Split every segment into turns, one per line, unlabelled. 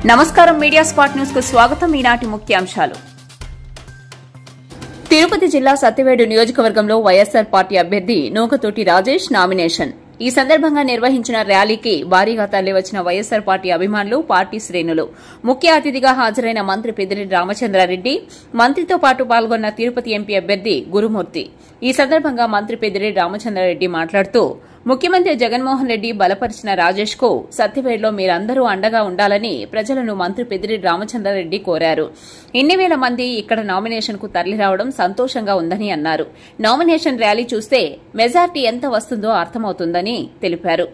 నమస్కారం media spot news కు స్వాగతం. ఈనాటి ముఖ్యాంశాలు. తిరుపతి జిల్లా సత్యవేడు నియోజకవర్గంలో వైఎస్సార్ పార్టీ అభ్యర్థి నూకతోటి రాజేష్ నామినేషన్. ఈ సందర్భంగా నిర్వహించిన ర్యాలీకి భారీగా తరలివచ్చిన వైఎస్సార్ పార్టీ అభిమానులు, పార్టీ శ్రేణులు. ముఖ్య అతిథిగా హాజరైన మంత్రి పెద్దిరెడ్డి రామచంద్రారెడ్డి, మంత్రితో పాటు పాల్గొన్న తిరుపతి ఎంపీ అభ్యర్థి గురుమూర్తి. ఈ సందర్భంగా మంత్రి పెద్దిరెడ్డి రామచంద్రారెడ్డి మాట్లాడుతూ, ముఖ్యమంత్రి జగన్మోహన్ రెడ్డి బలపరిచిన రాజేష్ కు సత్యవేడులో మీరందరూ అండగా ఉండాలని ప్రజలను మంత్రి పెద్దిరెడ్డి రామచంద్రారెడ్డి కోరారు. ఇన్ని వేల మంది ఇక్కడ నామినేషన్ కు తరలిరావడం సంతోషంగా ఉందని అన్నారు. నామినేషన్ ర్యాలీ చూస్తే మెజార్టీ ఎంత వస్తుందో అర్థమవుతుందని తెలిపారు.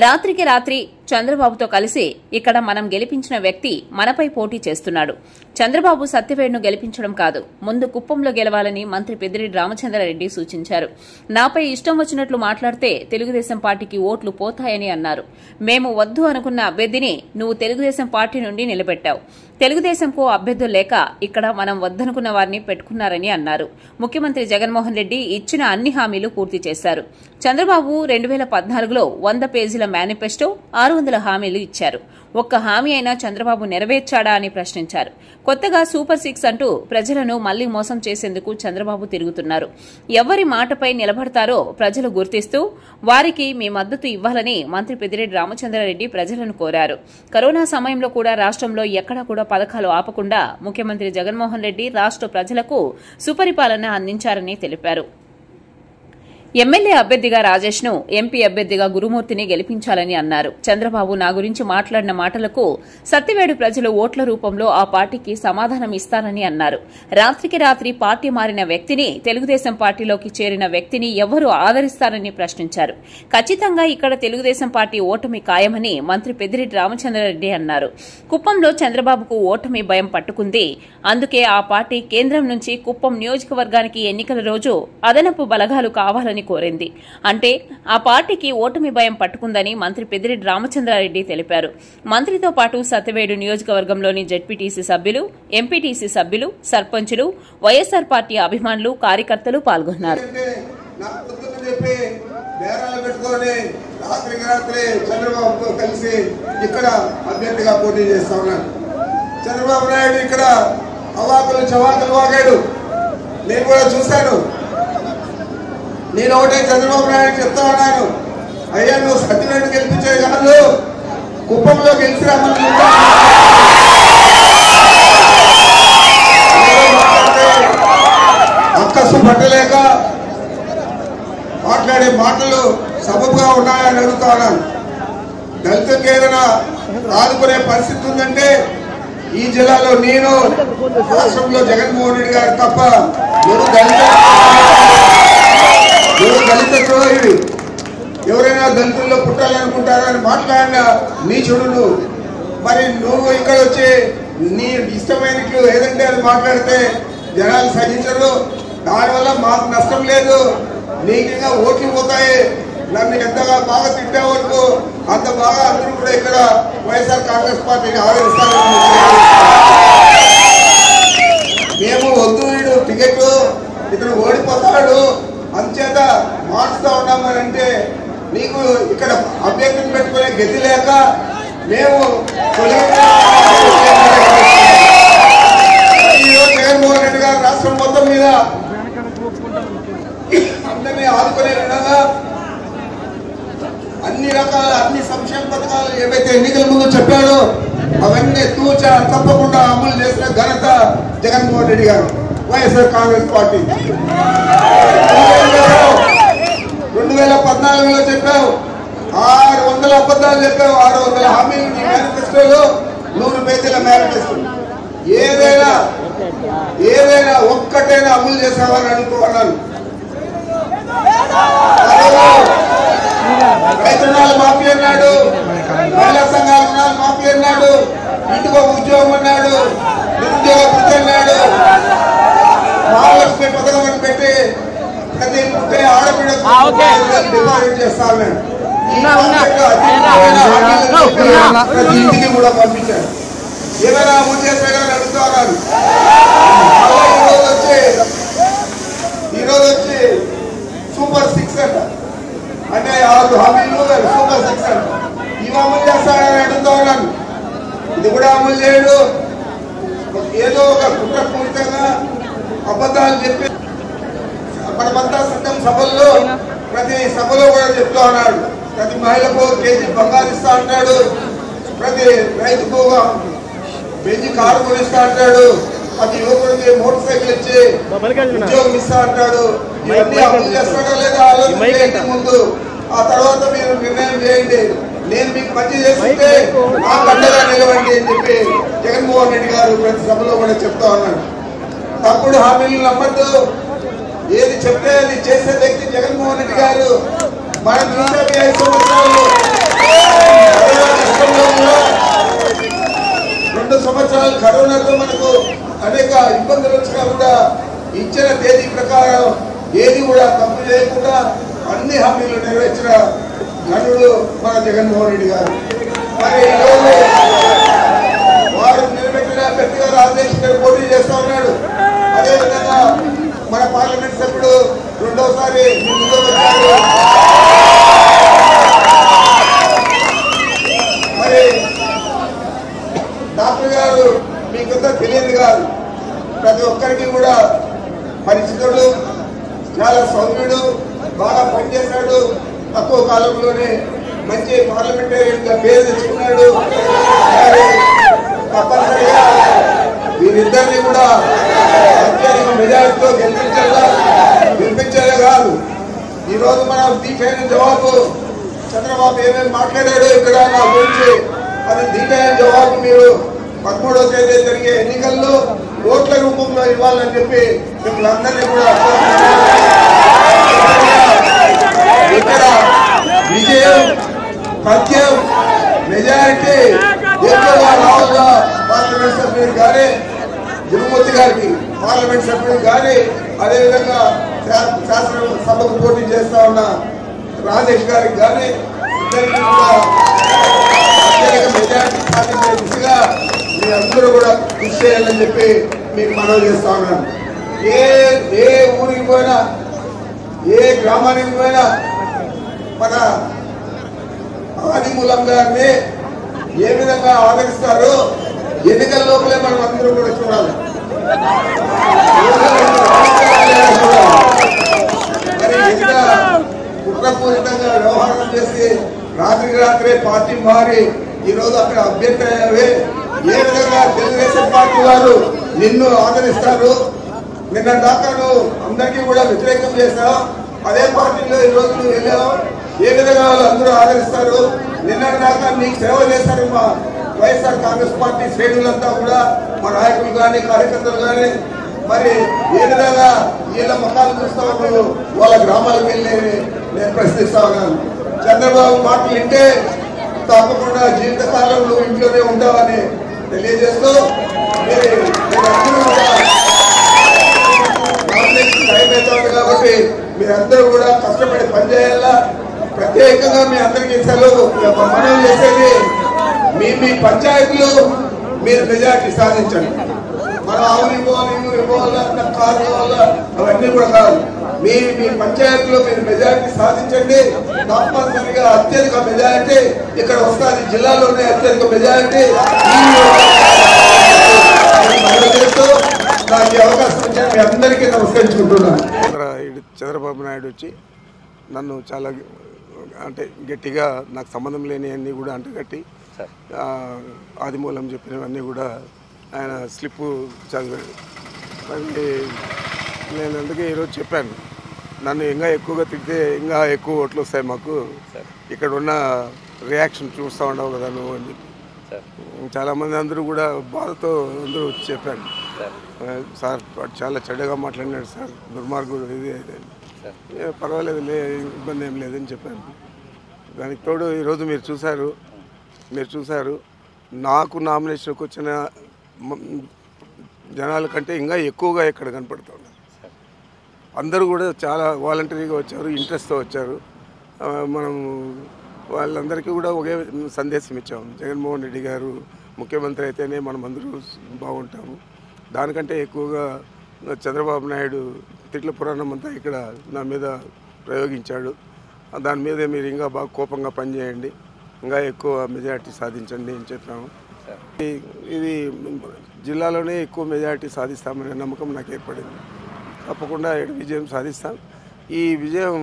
రాత్రికి రాత్రి చంద్రబాబుతో కలిసి ఇక్కడ మనం గెలిపించిన వ్యక్తి మనపై పోటీ చేస్తున్నాడు. చంద్రబాబు సత్యవేడును గెలిపించడం కాదు, ముందు కుప్పంలో గెలవాలని మంత్రి పెద్దిరెడ్డి రామచంద్రారెడ్డి సూచించారు. నాపై ఇష్టం వచ్చినట్లు మాట్లాడితే తెలుగుదేశం పార్టీకి ఓట్లు పోతాయని అన్నారు. మేము వద్దు అనుకున్న అభ్యర్థిని నువ్వు తెలుగుదేశం పార్టీ నుండి నిలబెట్టావు. తెలుగుదేశంకు అభ్యర్థులు లేక ఇక్కడ మనం వద్దనుకున్న వారిని పెట్టుకున్నారని అన్నారు. ముఖ్యమంత్రి జగన్మోహన్ రెడ్డి ఇచ్చిన అన్ని హామీలు పూర్తి చేశారు. చంద్రబాబు 2014లో 100 పేజీల మేనిఫెస్టో, 600 హామీలు ఇచ్చారు. ఒక్క హామీ అయినా చంద్రబాబు నెరవేర్చాడా అని ప్రశ్నించారు. కొత్తగా సూపర్ 6 అంటూ ప్రజలను మళ్లీ మోసం చేసేందుకు చంద్రబాబు తిరుగుతున్నారు. ఎవరి మాటపై నిలబడతారో ప్రజలు గుర్తిస్తూ వారికి మీ మద్దతు ఇవ్వాలని మంత్రి పెద్దిరెడ్డి రామచంద్రారెడ్డి ప్రజలను కోరారు. కరోనా సమయంలో కూడా రాష్ట్రంలో ఎక్కడా కూడా పథకాలు ఆపకుండా ముఖ్యమంత్రి జగన్మోహన్ రెడ్డి రాష్ట్ర ప్రజలకు సుపరిపాలన అందించారని తెలిపారు. ఎమ్మెల్యే అభ్యర్థిగా రాజేష్ ను, ఎంపీ అభ్యర్థిగా గురుమూర్తిని గెలిపించాలని అన్నారు. చంద్రబాబు నా గురించి మాట్లాడిన మాటలకు సత్యవేడు ప్రజలు ఓట్ల రూపంలో ఆ పార్టీకి సమాధానం ఇస్తారని అన్నారు. రాత్రికి రాత్రి పార్టీ మారిన వ్యక్తిని, తెలుగుదేశం పార్టీలోకి చేరిన వ్యక్తిని ఎవరు ఆదరిస్తారని ప్రశ్నించారు. ఖచ్చితంగా ఇక్కడ తెలుగుదేశం పార్టీ ఓటమి ఖాయమని మంత్రి పెద్దిరెడ్డి రామచంద్రారెడ్డి అన్నారు. కుప్పంలో చంద్రబాబుకు ఓటమి భయం పట్టుకుంది. అందుకే ఆ పార్టీ కేంద్రం నుంచి కుప్పం నియోజకవర్గానికి ఎన్నికల రోజు అదనపు బలగాలు కావాలని కోరింది. అంటే ఆ పార్టీకి ఓటమి భయం పట్టుకుందని మంత్రి పెద్దిరెడ్డి రామచంద్రారెడ్డి తెలిపారు. మంత్రితో పాటు సత్యవేడు నియోజకవర్గంలోని జెడ్పీటీసీ సభ్యులు, ఎంపీటీసీ సభ్యులు, సర్పంచులు, వైఎస్సార్ పార్టీ అభిమానులు, కార్యకర్తలు పాల్గొన్నారు.
చంద్రబాబు నాయుడు ఇక్కడ అవాకులు చవాకులు వాగాడు. నేను కూడా చూశాను. నేను ఒకటే చంద్రబాబు నాయుడు చెప్తా ఉన్నాను, అయ్యా నువ్వు సత్యవేడు గెలిపించే కాదు, కుప్పంలో గెలిచిరామని అక్కసు పట్టలేక మాట్లాడే మాటలు సబబుగా ఉన్నాయని అడుగుతా ఉన్నాను. దళితులకు ఏదైనా ఆదుకునే పరిస్థితి ఉందంటే ఈ జిల్లాలో నేను, రాష్ట్రంలో జగన్మోహన్ రెడ్డి గారు తప్ప దళిత ద్రోహి ఎవరైనా దళితుల్లో పుట్టాలనుకుంటారని మాట్లాడిన నీచుడు. మరి నువ్వు ఇక్కడ వచ్చి నీ ఇష్టమైనట్లు ఏదంటే అది మాట్లాడితే జనాలు సహించరు. దానివల్ల మాకు నష్టం లేదు, నీకు ఓట్లు పోతాయి. నన్ను ఎంతగా బాగా తిట్టేవాళ్ళు అంత బాగా అందరూ కూడా ఇక్కడ వైఎస్ఆర్ కాంగ్రెస్ పార్టీని ఆదరిస్తారు. మేము వద్దు, వీడు టికెట్ ఇతను ఓడిపోతాడు అంచేత మార్చుతా ఉన్నామని అంటే నీకు ఇక్కడ అభ్యర్థిని పెట్టుకునే గతి లేక మేము ఈరోజు జగన్మోహన్ రెడ్డి గారు రాష్ట్రం మొత్తం మీద అందరినీ ఆదుకునే విధంగా అన్ని రకాల అన్ని సంక్షేమ పథకాలు ఏవైతే ఎన్నికల ముందు చెప్పాడో అవన్నీ తూచా తప్పకుండా అమలు చేసిన ఘనత జగన్మోహన్ రెడ్డి గారు, వైఎస్ఆర్ కాంగ్రెస్ పార్టీ. 2014లో చెప్పావు, 600 అబద్ధాలు చెప్పావు, 600 హామీలు నీ మేనిఫెస్టోలో, 100 పేజీల మేనిఫెస్టో. ఏదైనా ఒక్కటైనా అమలు చేసావని అడుగుతున్నాను. రైతు రుణాలు మాఫీ అన్నాడు, మహిళా సంఘాల రుణాలు మాఫీ అన్నాడు, ఇంటికి ఉద్యోగం అన్నాడు, నిరుద్యోగ వృత్తి అన్నాడు, మహాలక్ష్మి పథకం అని పెట్టి ప్రతి పుట్టే ఆడపిల్లకు డిపాజిట్ చేస్తా అన్నాడు. ప్రతి ఇంటికి కూడా పంపించాడు. ఏమైనా అమలు చేస్తాడని అడుగుతా ఉన్నాను. ఈరోజు వచ్చి సూపర్ 6 అంట, అంటే 6 హామీలు సూపర్ 6 అంట. ఇవి అమలు చేస్తాడని అడుగుతా ఉన్నాను. ఇది కూడా అమలు చేయడు, ఏదో ఒక కుట్రపూరితంగా అబద్ధాలు చెప్పి మనమంతా సత్యం సభల్లో ప్రతి సభలో కూడా చెప్తా ఉన్నాడు. ప్రతి మహిళకు కేజీ బంగారు ఇస్తా అంటాడు, ప్రతి రైతుకు బెంజి కారు కొనిస్తా అంటాడు, ప్రతి యువకుడికి మోటార్ సైకిల్ ఇచ్చి ఉద్యోగం ఇస్తా అంటాడు. ఇవన్నీ అమలు చేస్తాడో లేదా ఆలోచన ముందు, ఆ తర్వాత మీరు నిర్ణయం చేయండి. నేను మీకు మంచి చేస్తుంటే నా గంటగా నిలవండి అని చెప్పి జగన్మోహన్ రెడ్డి గారు ప్రతి సభలో కూడా చెప్తా ఉన్నాడు. తప్పుడు హామీలు నమ్మద్దు, ఏది చెప్తే అది చేసే వ్యక్తి జగన్మోహన్ రెడ్డి గారు. మనం చూసే 5 సంవత్సరాలు 2 సంవత్సరాలు కరోనాతో మనకు అనేక ఇబ్బందులు వచ్చినా కూడా ఇచ్చిన తేదీ ప్రకారం ఏది కూడా తప్పు చేయకుండా అన్ని హామీలు నెరవేర్చిన ఘనుడు మన జగన్మోహన్ రెడ్డి గారు. మరి ఈరోజు వారు నిలబెట్టిన అభ్యర్థిగా రాజేష్ గారు పోటీ చేస్తా ఉన్నాడు. అదేవిధంగా మన పార్లమెంట్ సభ్యుడు రెండోసారి వచ్చాడు. మరి డాక్టర్ గారు మీకంతా తెలియదు కాదు, ప్రతి ఒక్కరికి కూడా పరిచితుడు, చాలా సౌమ్యుడు, బాగా పనిచేశాడు. తక్కువ కాలంలోనే మంచి పార్లమెంటేరియన్ గా పేరు తెచ్చుకున్నాడు. తప్పనిసరిగా వీరిద్దరిని కూడా అత్యధిక మెజారిటీతో గెలిపించేదే కాదు. ఈరోజు మనం దీటైన జవాబు చంద్రబాబు ఏమేమి మాట్లాడాడు ఇక్కడ నా గురించి, అది దీటైన జవాబు మీరు 13వ తేదీ జరిగే ఎన్నికల్లో ఓట్ల రూపంలో ఇవ్వాలని చెప్పి మిమ్మల్ని అందరినీ కూడా ఇక్కడ విజయం సత్యం మెజారిటీ ఎక్కువగా రావాలా పార్లమెంట్ సభ్యుడు కానీ, గురుమూర్తి గారికి పార్లమెంట్ సభ్యుడు కానీ, అదేవిధంగా శాసనసభకు పోటీ చేస్తా ఉన్న రాజేష్ గారికి కానీ ఇద్దరికి కూడా అత్యధిక మెజారిటీ సాధించే దిశగా మీ అందరూ కూడా కృషి చేయాలని చెప్పి మీకు మనవి చేస్తా ఉన్నాను. ఏ ఊరికి పోయినా, ఏ గ్రామానికి పోయినా మన ఆదిమూలం గారిని ఏ విధంగా ఆదరిస్తారో ఎన్నికల లోపలే మనం అందరూ కూడా చూడాలి. మరి ఎంత కుట్రపూరితంగా వ్యవహారం చేసి రాత్రికి రాత్రే పార్టీ మారి ఈరోజు అక్కడ అభ్యర్థి అయ్యావే, ఏ విధంగా తెలుగుదేశం పార్టీ వారు నిన్ను ఆదరిస్తారు? నిన్న దాకా నువ్వు అందరికీ కూడా వ్యతిరేకం చేశావు, అదే పార్టీలో ఈరోజు నువ్వు వెళ్ళావు, ఏ విధంగా వాళ్ళు అందరూ ఆదరిస్తారు? నిన్న దాకా నీకు సేవ చేశారు మా వైఎస్ఆర్ కాంగ్రెస్ పార్టీ శ్రేణులంతా కూడా, మా నాయకులు కానీ కార్యకర్తలు కానీ. మరి ఏ విధంగా వీళ్ళ ముఖాలు చూస్తా ఉన్నావు వాళ్ళ గ్రామాలకు వెళ్ళి నేను ప్రశ్నిస్తా ఉన్నాను. చంద్రబాబు మాటలు వింటే తప్పకుండా జీవితకాలం నువ్వు ఇంట్లోనే ఉంటావని తెలియజేస్తూ టైం అవుతుంది కాబట్టి మీరందరూ కూడా కష్టపడి పనిచేయాలా. ప్రత్యేకంగా మీ అందరికీ సెలవు మనం చేసేది మీ పంచాయతీలో మీరు మెజార్టీ సాధించండి. మనం అవును ఇవ్వాలి కాదు కావాలా అవన్నీ కూడా కాదు. మీ పంచాయతీలో మీరు మెజారిటీ సాధించండి. తప్పనిసరిగా అత్యధిక మెజారిటీ ఇక్కడ వస్తుంది, జిల్లాలోనే అత్యధిక మెజారిటీ. నాకు అవకాశం ఇచ్చిన మీ అందరికీ నమస్కరించుకుంటున్నాను.
చంద్రబాబు నాయుడు వచ్చి నన్ను చాలా అంటే గట్టిగా నాకు సంబంధం లేని అన్నీ కూడా అంటగట్టి ఆదిమూలం చెప్పినవన్నీ కూడా ఆయన స్లిప్ చదివాడు. మరి నేను అందుకే ఈరోజు చెప్పాను, నన్ను ఇంకా ఎక్కువగా తిడితే ఇంకా ఎక్కువ ఓట్లు వస్తాయి మాకు, ఇక్కడ ఉన్న రియాక్షన్ చూస్తూ ఉండవు కదా నువ్వు అని చెప్పి చాలామంది అందరూ కూడా బాధతో అందరూ చెప్పాను. సార్ చాలా చెడ్డగా మాట్లాడినాడు సార్, దుర్మార్గుడు ఇది అయితే పర్వాలేదు ఇబ్బంది ఏం లేదని చెప్పాను. దానికి తోడు ఈరోజు మీరు చూశారు నాకు నామినేషన్కి వచ్చిన జనాల కంటే ఇంకా ఎక్కువగా ఇక్కడ కనపడుతూ ఉన్నారు. అందరూ కూడా చాలా వాలంటరీగా వచ్చారు, ఇంట్రెస్ట్తో వచ్చారు. మనం వాళ్ళందరికీ కూడా ఒకే సందేశం ఇచ్చాము, జగన్మోహన్ రెడ్డి గారు ముఖ్యమంత్రి అయితేనే మనం అందరూ బాగుంటాము. దానికంటే ఎక్కువగా చంద్రబాబు నాయుడు తిట్ల పురాణం అంతా ఇక్కడ నా మీద ప్రయోగించాడు. దాని మీదే మీరు ఇంకా బాగా కోపంగా పనిచేయండి, ఇంకా ఎక్కువ మెజారిటీ సాధించండి అని చెప్పాము. ఇది జిల్లాలోనే ఎక్కువ మెజారిటీ సాధిస్తామనే నమ్మకం నాకు ఏర్పడింది. తప్పకుండా విజయం సాధిస్తాం. ఈ విజయం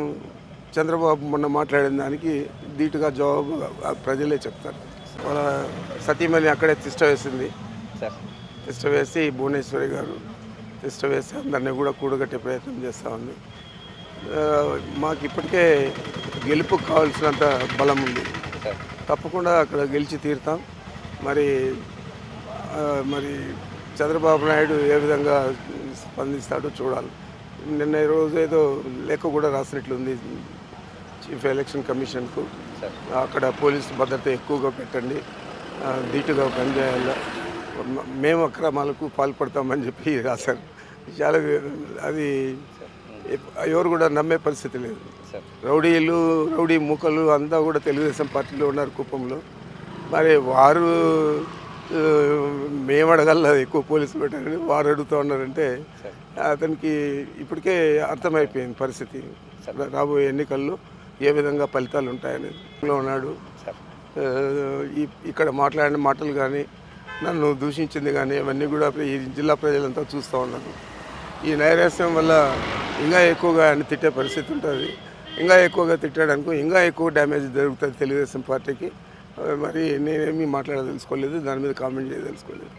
చంద్రబాబు మొన్న మాట్లాడిన దానికి ధీటుగా జవాబు ప్రజలే చెప్తారు. వాళ్ళ సతీమణి అక్కడే తిష్ట వేసింది. తిష్ట వేసి భువనేశ్వరి గారు తిష్ట వేసి అందరినీ కూడా కూడగట్టే ప్రయత్నం చేస్తూ ఉంది. మాకు ఇప్పటికే గెలుపుకు కావాల్సినంత బలం ఉంది. తప్పకుండా అక్కడ గెలిచి తీరుతాం. మరి చంద్రబాబు నాయుడు ఏ విధంగా స్పందిస్తాడో చూడాలి. నిన్న రోజు ఏదో లేఖ కూడా రాసినట్లుంది చీఫ్ ఎలక్షన్ కమిషన్కు. అక్కడ పోలీసు భద్రత ఎక్కువగా పెట్టండి, ధీటుగా పనిచేయాలి, మేము అక్రమాలకు పాల్పడతామని చెప్పి రాశారు. చాలా అది ఎవరు కూడా నమ్మే పరిస్థితి లేదు. రౌడీ మూకలు అంతా కూడా తెలుగుదేశం పార్టీలో ఉన్నారు కుప్పంలో. మరి వారు మేము అడగల ఎక్కువ పోలీసులు పెట్టారని వారు అడుగుతూ ఉన్నారంటే అతనికి ఇప్పటికే అర్థమైపోయింది పరిస్థితి. రాబోయే ఎన్నికల్లో ఏ విధంగా ఫలితాలు ఉంటాయని ఉన్నాడు. ఇక్కడ మాట్లాడిన మాటలు కానీ నన్ను దూషించింది కానీ అవన్నీ కూడా ఈ జిల్లా ప్రజలంతా చూస్తూ ఉన్నారు. ఈ నైరాశ్యం వల్ల ఇంకా ఎక్కువగా ఆయన తిట్టే పరిస్థితి ఉంటుంది. ఇంకా ఎక్కువగా తిట్టడానికి ఇంకా ఎక్కువ డ్యామేజ్ జరుగుతుంది తెలుగుదేశం పార్టీకి. మరి నేనేమీ మాట్లాడదలుచుకోలేదు, దాని మీద కామెంట్ చేయదలుచుకోలేదు.